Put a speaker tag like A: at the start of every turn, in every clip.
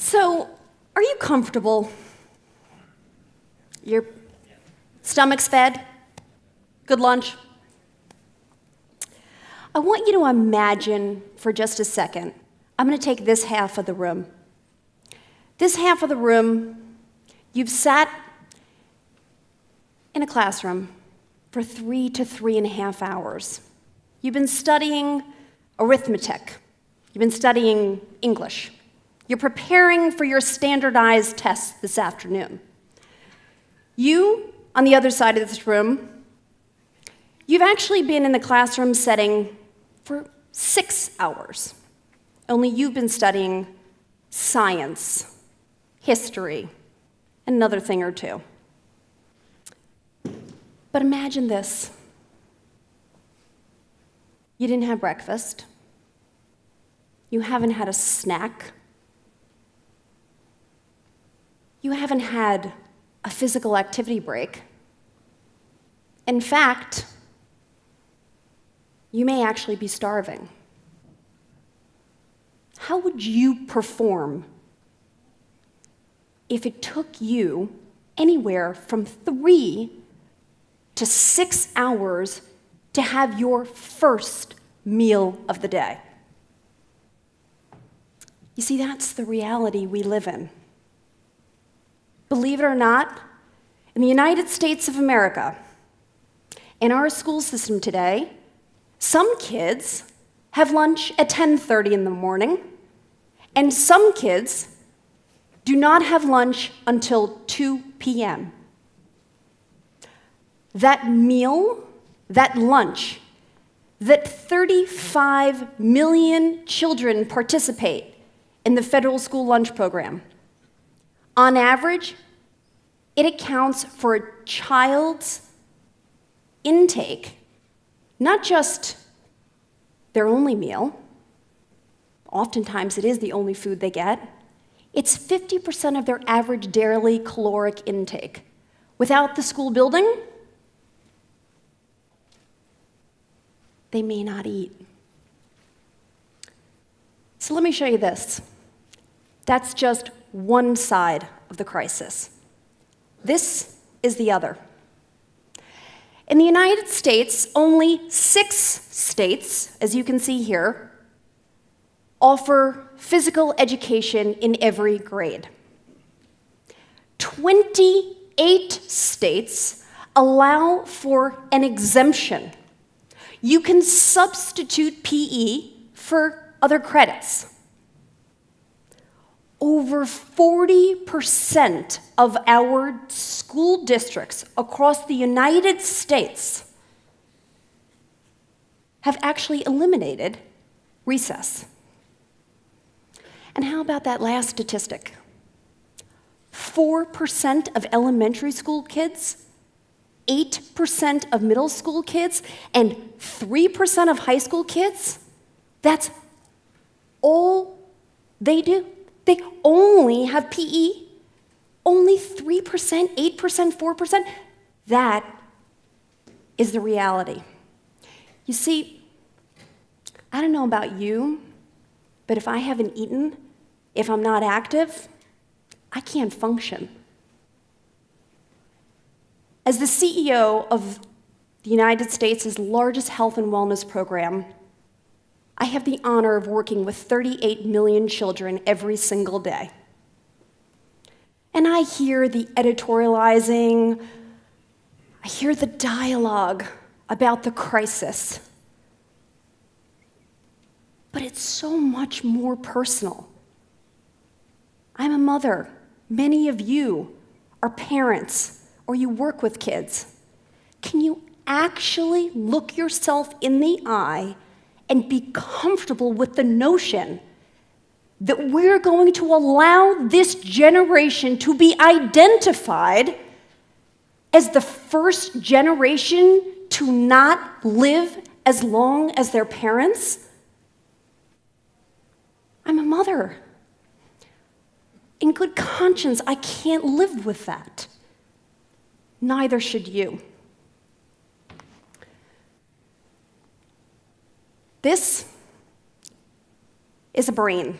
A: So, are you comfortable? Your stomach's fed? Good lunch? I want you to imagine for just a second, I'm going to take this half of the room. This half of the room, you've sat in a classroom for 3 to 3.5 hours. You've been studying arithmetic. You've been studying English. You're preparing for your standardized tests this afternoon. You, on the other side of this room, you've actually been in the classroom setting for 6 hours. Only you've been studying science, history, and another thing or two. But imagine this. You didn't have breakfast. You haven't had a snack. You haven't had a physical activity break. In fact, you may actually be starving. How would you perform if it took you anywhere from 3 to 6 hours to have your first meal of the day? You see, that's the reality we live in. Believe it or not, in the United States of America, in our school system today, some kids have lunch at 10:30 in the morning, and some kids do not have lunch until 2 p.m. That meal, that lunch, that 35 million children participate in the federal school lunch program. On average, it accounts for a child's intake, not just their only meal. Oftentimes it is the only food they get. It's 50% of their average daily caloric intake. Without the school building, they may not eat. So let me show you this. That's just one side of the crisis. This is the other. In the United States, only 6 states, as you can see here, offer physical education in every grade. 28 states allow for an exemption. You can substitute PE for other credits. Over 40% of our school districts across the United States have actually eliminated recess. And how about that last statistic? 4% of elementary school kids, 8% of middle school kids, and 3% of high school kids, that's all they do. They only have PE. Only 3%, 8%, 4%. That is the reality. You see, I don't know about you, but if I haven't eaten, if I'm not active, I can't function. As the CEO of the United States' largest health and wellness program, I have the honor of working with 38 million children every single day. And I hear the editorializing, I hear the dialogue about the crisis. But it's so much more personal. I'm a mother. Many of you are parents, or you work with kids. Can you actually look yourself in the eye and be comfortable with the notion that we're going to allow this generation to be identified as the first generation to not live as long as their parents? I'm a mother. In good conscience, I can't live with that. Neither should you. This is a brain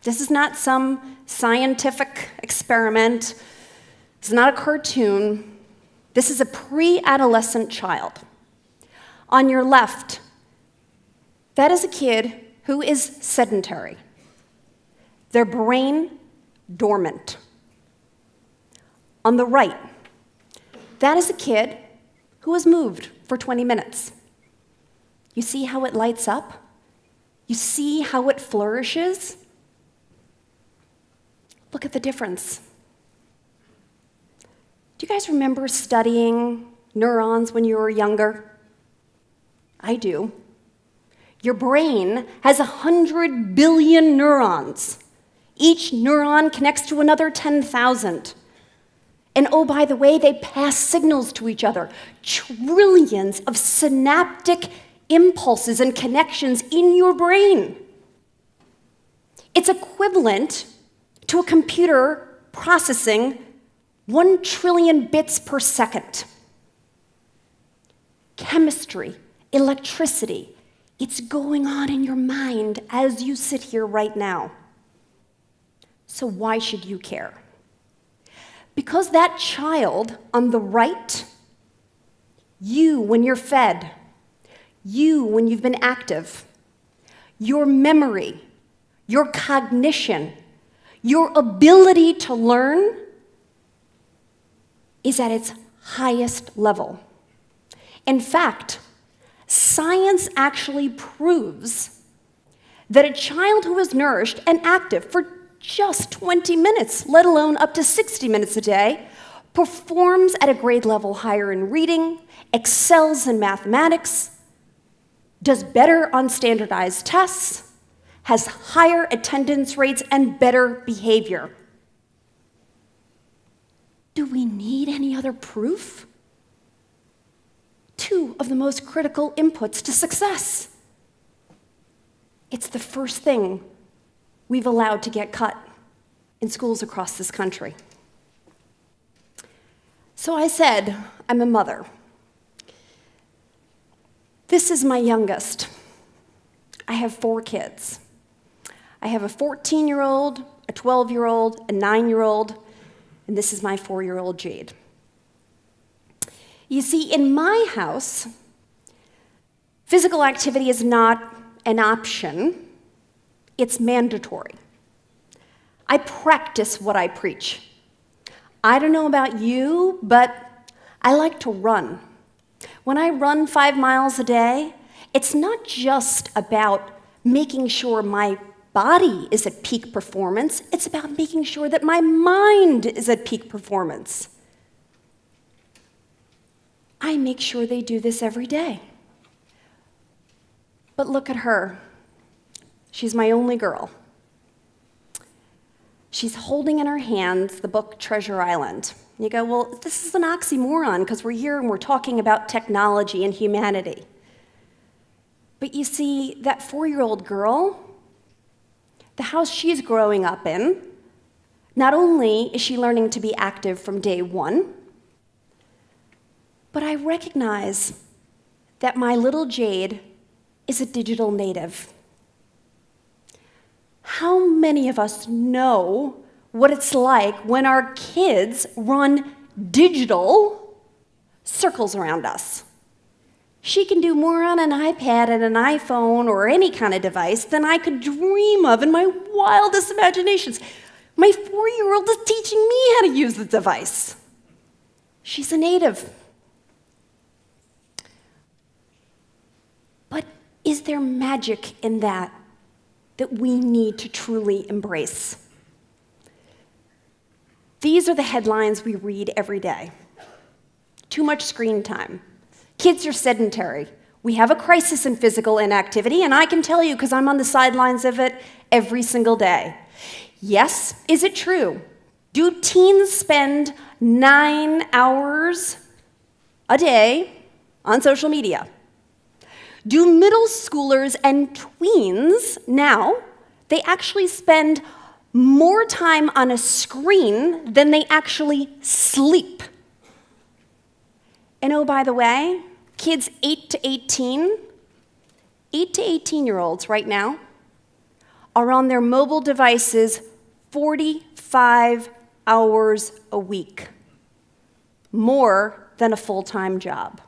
A: This is not some scientific experiment. It's not a cartoon. This is a pre-adolescent child. On your left, that is a kid who is sedentary. Their brain dormant. On the right, that is a kid who has moved for 20 minutes. You see how it lights up? You see how it flourishes? Look at the difference. Do you guys remember studying neurons when you were younger? I do. Your brain has 100 billion neurons. Each neuron connects to another 10,000. And oh, by the way, they pass signals to each other. Trillions of synaptic impulses and connections in your brain. It's equivalent to a computer processing 1 trillion bits per second. Chemistry, electricity, it's going on in your mind as you sit here right now. So why should you care? Because that child on the right, you when you're fed, you when you've been active, your memory, your cognition, your ability to learn is at its highest level. In fact, science actually proves that a child who is nourished and active for just 20 minutes, let alone up to 60 minutes a day, performs at a grade level higher in reading, excels in mathematics, does better on standardized tests, has higher attendance rates and better behavior. Do we need any other proof? Two of the most critical inputs to success. It's the first thing we've allowed to get cut in schools across this country. So I said, I'm a mother. This is my youngest. I have 4 kids. I have a 14-year-old, a 12-year-old, a 9-year-old, and this is my 4-year-old Jade. You see, in my house, physical activity is not an option, it's mandatory. I practice what I preach. I don't know about you, but I like to run. When I run 5 miles a day, it's not just about making sure my body is at peak performance, it's about making sure that my mind is at peak performance. I make sure they do this every day. But look at her. She's my only girl. She's holding in her hands the book Treasure Island. You go, well, this is an oxymoron because we're here and we're talking about technology and humanity. But you see, that 4-year-old girl, the house she's growing up in, not only is she learning to be active from day one, but I recognize that my little Jade is a digital native. How many of us know what it's like when our kids run digital circles around us? She can do more on an iPad and an iPhone or any kind of device than I could dream of in my wildest imaginations. My 4-year-old is teaching me how to use the device. She's a native. But is there magic in that we need to truly embrace? These are the headlines we read every day. Too much screen time. Kids are sedentary. We have a crisis in physical inactivity, and I can tell you because I'm on the sidelines of it every single day. Yes, is it true? Do teens spend 9 hours a day on social media? Do middle schoolers and tweens now, they actually spend more time on a screen than they actually sleep? And oh, by the way, kids 8 to 18-year-olds right now are on their mobile devices 45 hours a week, more than a full-time job.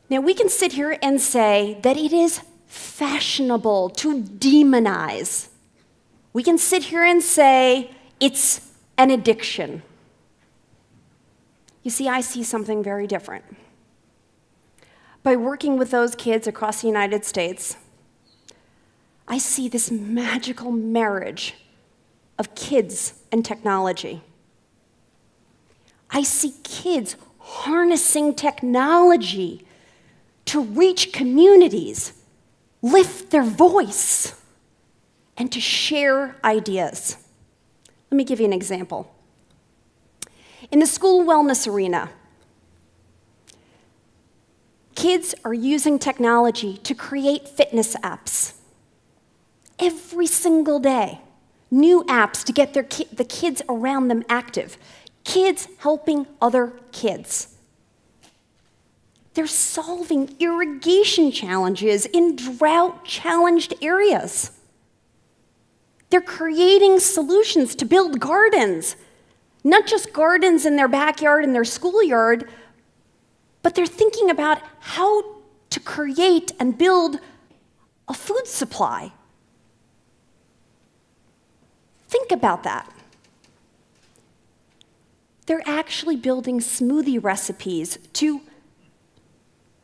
A: Now, we can sit here and say that it is fashionable to demonize. We can sit here and say it's an addiction. You see, I see something very different. By working with those kids across the United States, I see this magical marriage of kids and technology. I see kids harnessing technology to reach communities, lift their voice, and to share ideas. Let me give you an example. In the school wellness arena, kids are using technology to create fitness apps. Every single day, new apps to get the kids around them active. Kids helping other kids. They're solving irrigation challenges in drought-challenged areas. They're creating solutions to build gardens, not just gardens in their backyard and their schoolyard, but they're thinking about how to create and build a food supply. Think about that. They're actually building smoothie recipes to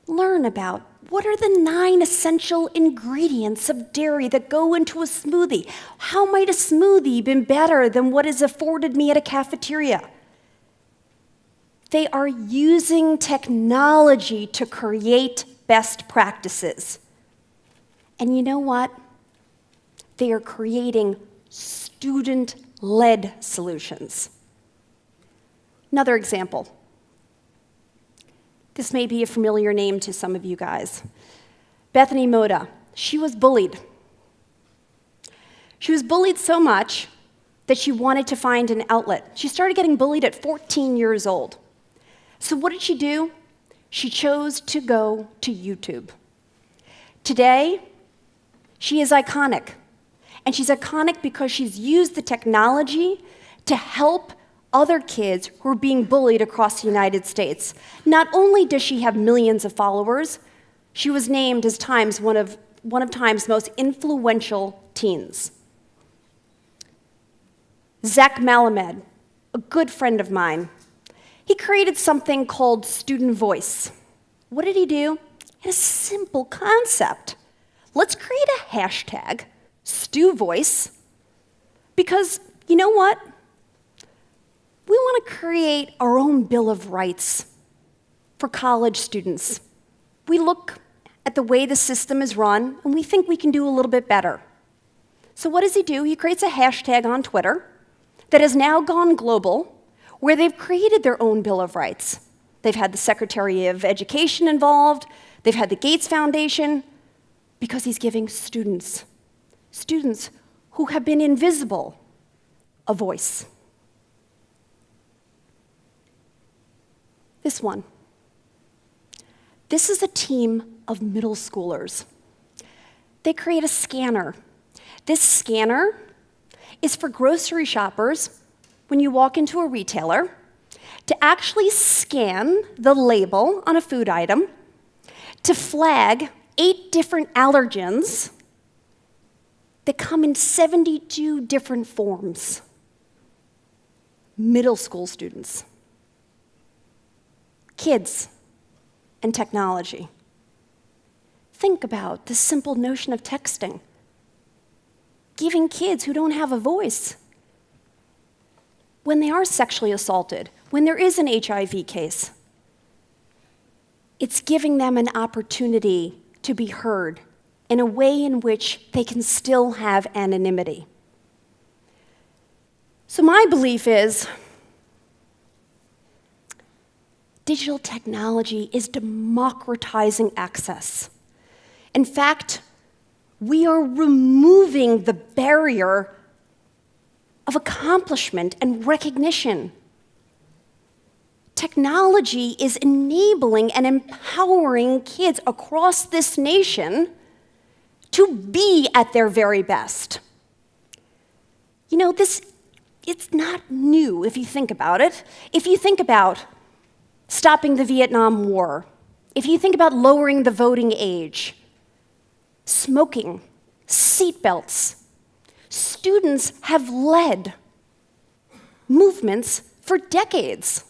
A: learn about what are the 9 essential ingredients of dairy that go into a smoothie. How might a smoothie be better than what is afforded me at a cafeteria? They are using technology to create best practices. And you know what? They are creating student-led solutions. Another example. This may be a familiar name to some of you guys. Bethany Moda. She was bullied. She was bullied so much that she wanted to find an outlet. She started getting bullied at 14 years old. So what did she do? She chose to go to YouTube. Today, she is iconic. And she's iconic because she's used the technology to help other kids who are being bullied across the United States. Not only does she have millions of followers, she was named as Time's one of Time's most influential teens. Zach Malamed, a good friend of mine, he created something called Student Voice. What did he do? He had a simple concept. Let's create a hashtag, StuVoice, because you know what? We want to create our own Bill of Rights for college students. We look at the way the system is run, and we think we can do a little bit better. So what does he do? He creates a hashtag on Twitter that has now gone global, where they've created their own Bill of Rights. They've had the Secretary of Education involved. They've had the Gates Foundation, because he's giving students who have been invisible, a voice. This one. This is a team of middle schoolers. They create a scanner. This scanner is for grocery shoppers, when you walk into a retailer, to actually scan the label on a food item to flag 8 different allergens that come in 72 different forms. Middle school students. Kids and technology. Think about the simple notion of texting. Giving kids who don't have a voice, when they are sexually assaulted, when there is an HIV case, it's giving them an opportunity to be heard in a way in which they can still have anonymity. So my belief is digital technology is democratizing access. In fact, we are removing the barrier of accomplishment and recognition. Technology is enabling and empowering kids across this nation to be at their very best. You know, it's not new if you think about it. If you think about stopping the Vietnam War, if you think about lowering the voting age, smoking, seatbelts, students have led movements for decades.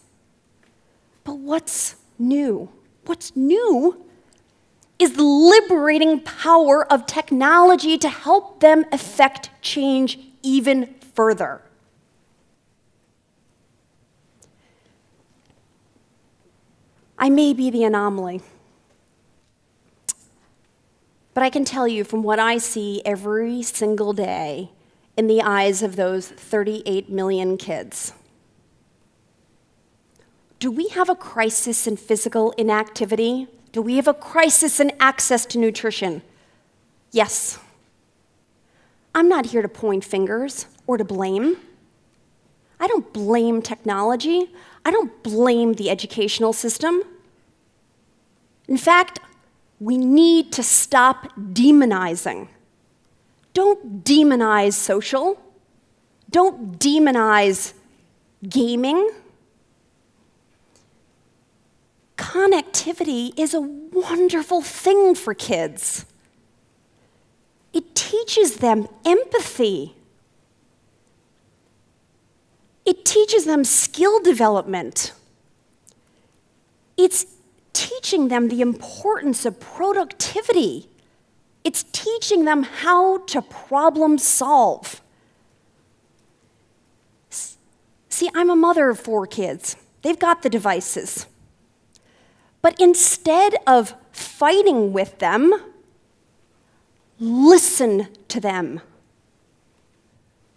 A: But what's new? What's new is the liberating power of technology to help them affect change even further. I may be the anomaly, but I can tell you from what I see every single day in the eyes of those 38 million kids. Do we have a crisis in physical inactivity? Do we have a crisis in access to nutrition? Yes. I'm not here to point fingers or to blame. I don't blame technology. I don't blame the educational system. In fact, we need to stop demonizing. Don't demonize social. Don't demonize gaming. Connectivity is a wonderful thing for kids. It teaches them empathy. It teaches them skill development. It's teaching them the importance of productivity. It's teaching them how to problem solve. See, I'm a mother of 4 kids. They've got the devices. But instead of fighting with them, listen to them.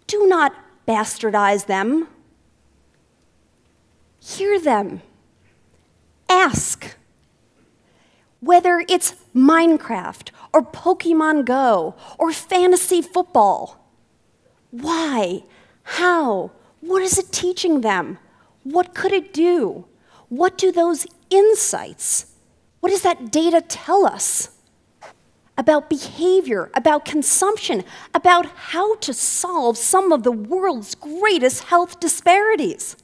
A: Do not bastardize them. Hear them. Ask. Whether it's Minecraft or Pokemon Go or fantasy football. Why? How? What is it teaching them? What could it do? What do those insights, what does that data tell us about behavior, about consumption, about how to solve some of the world's greatest health disparities?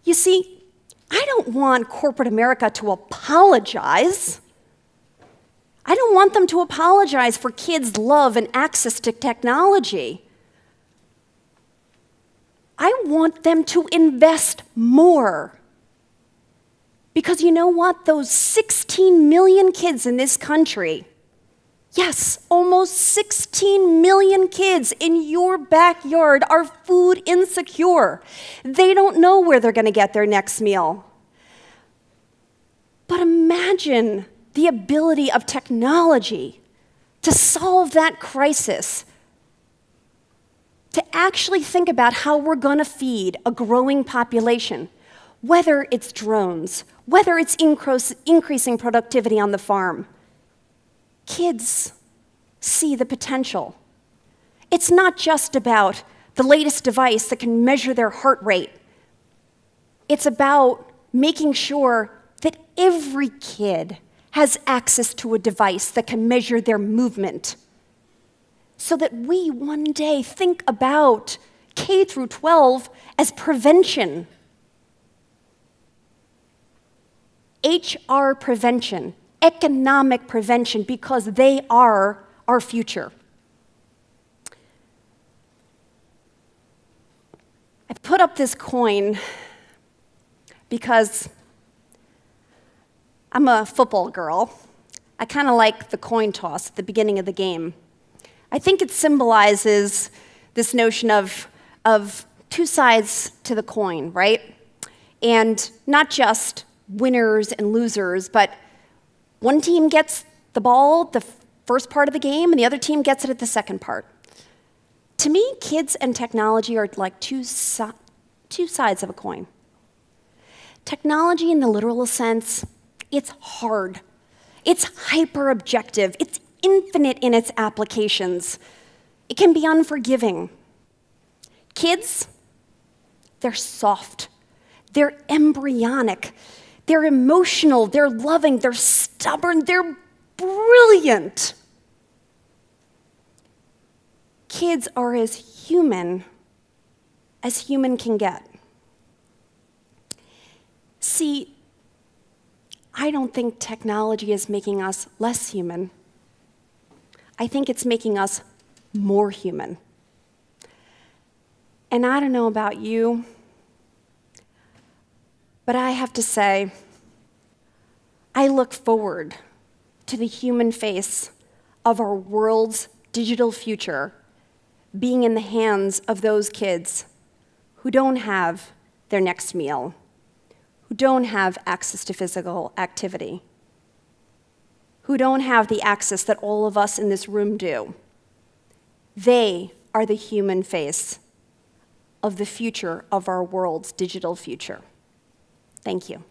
A: You see, I don't want corporate America to apologize. I don't want them to apologize for kids' love and access to technology. I want them to invest more. Because you know what? Those 16 million kids in this country, yes, almost 16 million kids in your backyard are food insecure. They don't know where they're going to get their next meal. But imagine the ability of technology to solve that crisis, to actually think about how we're going to feed a growing population, whether it's drones, whether it's increasing productivity on the farm. Kids see the potential. It's not just about the latest device that can measure their heart rate. It's about making sure that every kid has access to a device that can measure their movement, so that we one day think about K through 12 as prevention. HR prevention, economic prevention, because they are our future. I put up this coin because I'm a football girl. I kind of like the coin toss at the beginning of the game. I think it symbolizes this notion of 2 sides to the coin, right? And not just winners and losers, but one team gets the ball the first part of the game and the other team gets it at the second part. To me, kids and technology are like two sides of a coin. Technology in the literal sense, it's hard. It's hyper-objective. It's infinite in its applications. It can be unforgiving. Kids, they're soft. They're embryonic. They're emotional, they're loving, they're stubborn, they're brilliant. kids are as human can get. See, I don't think technology is making us less human. I think it's making us more human. And I don't know about you, but I have to say, I look forward to the human face of our world's digital future being in the hands of those kids who don't have their next meal, who don't have access to physical activity, who don't have the access that all of us in this room do. They are the human face of the future of our world's digital future. Thank you.